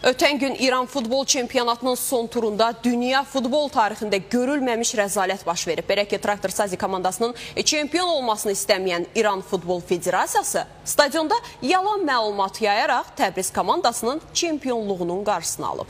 Ötən gün İran futbol çempionatının son turunda dünya futbol tarixində görülməmiş rəzalət baş verib. Belə ki, Traktor Sazi komandasının çempion olmasını istəməyən İran Futbol Federasiyası stadionda yalan məlumat yayaraq Təbriz komandasının çempionluğunun qarşısını alıb.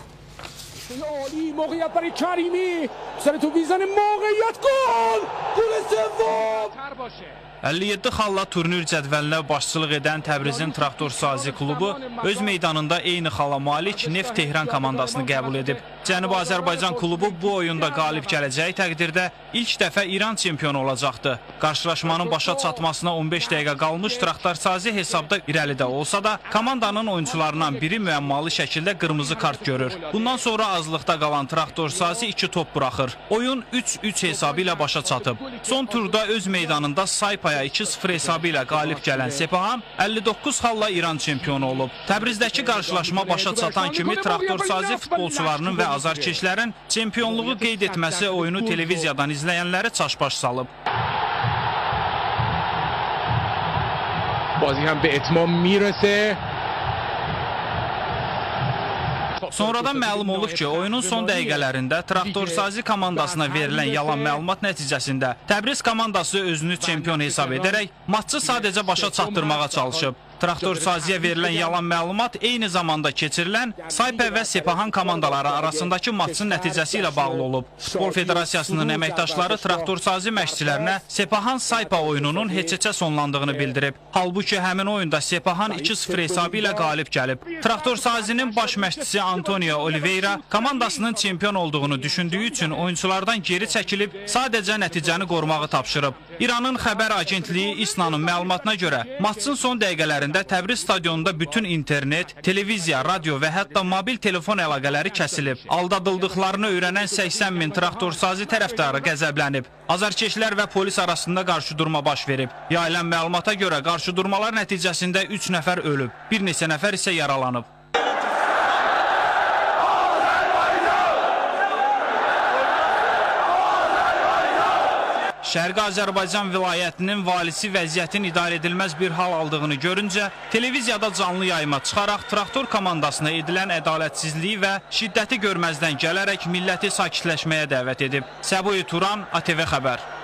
...57 xalla turnir cədvəlinə başçılıq edən Təbrizin Traktor Sazi klubu öz meydanında eyni xala malik Neft Tehran komandasını qəbul edib. Cənubi Azərbaycan klubu bu oyunda qalib gələcəyi təqdirdə ilk dəfə İran çempionu olacaqdı. Qarşılaşmanın başa çatmasına 15 dəqiqə qalmış Traktor Sazi hesabda irəlidə olsa da komandanın oyuncularından biri müəmmalı şəkildə qırmızı kart görür. Bundan sonra azlıqda qalan Traktor Sazi 2 top buraxır. Oyun 3-3 hesabı ilə başa çatıb. Son turda öz meydanında Saypaya 2-0 hesabı ilə qalib gələn Sepahan 59 xalla İran çempionu olub. Təbrizdəki qarşılaşma başa çatan kimi Traktor Sazi futbolçularının və azarkeşlərin çempionluğu qeyd etməsi oyunu televiziyadan izləyənləri çaşbaş salıb. Bazi həm be etmam mirəsə. Sonradan məlum olub ki, oyunun son dəqiqələrində Traktor Sazi komandasına verilən yalan məlumat nəticəsində Təbriz komandası özünü çempion hesab edərək maçı sadəcə başa çatdırmağa çalışıb. Traktor Saziyə verilən yalan məlumat eyni zamanda keçirilən Saypa və Sepahan komandaları arasındakı maçın nəticəsi ilə bağlı olub. Futbol Federasiyasının əməkdaşları Traktor Sazi məşqçilərinə Sepahan Saypa oyununun heç-heçə sonlandığını bildirib. Halbuki həmin oyunda Sepahan 2-0 hesabı ilə qalib gəlib. Traktor Sazinin baş məşqçisi Antonio Oliveira komandasının çempion olduğunu düşündüyü üçün oyunculardan geri çəkilib, sadəcə nəticəni qorumağı tapşırıb. İranın xəbər agentliyi İSNA-nın məlumatına görə maçın son dəqiqələrində Təbriz stadionunda bütün internet, televiziya, radio və hətta mobil telefon əlaqələri kəsilib. Aldadıldıqlarını öyrənən 80 min Traktor Sazi tərəfdarı qəzəblənib. Azarkeşlər və polis arasında qarşıdurma baş verib. Yayılan məlumata görə qarşıdurmalar nəticəsində 3 nəfər ölüb, bir neçə nəfər isə yaralanıb. Şərqi Azərbaycan vilayətinin valisi vəziyyətin idarə edilməz bir hal aldığını görüncə, televiziyada canlı yayıma çıxaraq Traktor komandasına edilən ədalətsizliyi və şiddəti görməzdən gələrək milləti sakitləşməyə dəvət edib. Səbuhi Turan, ATV Xəbər.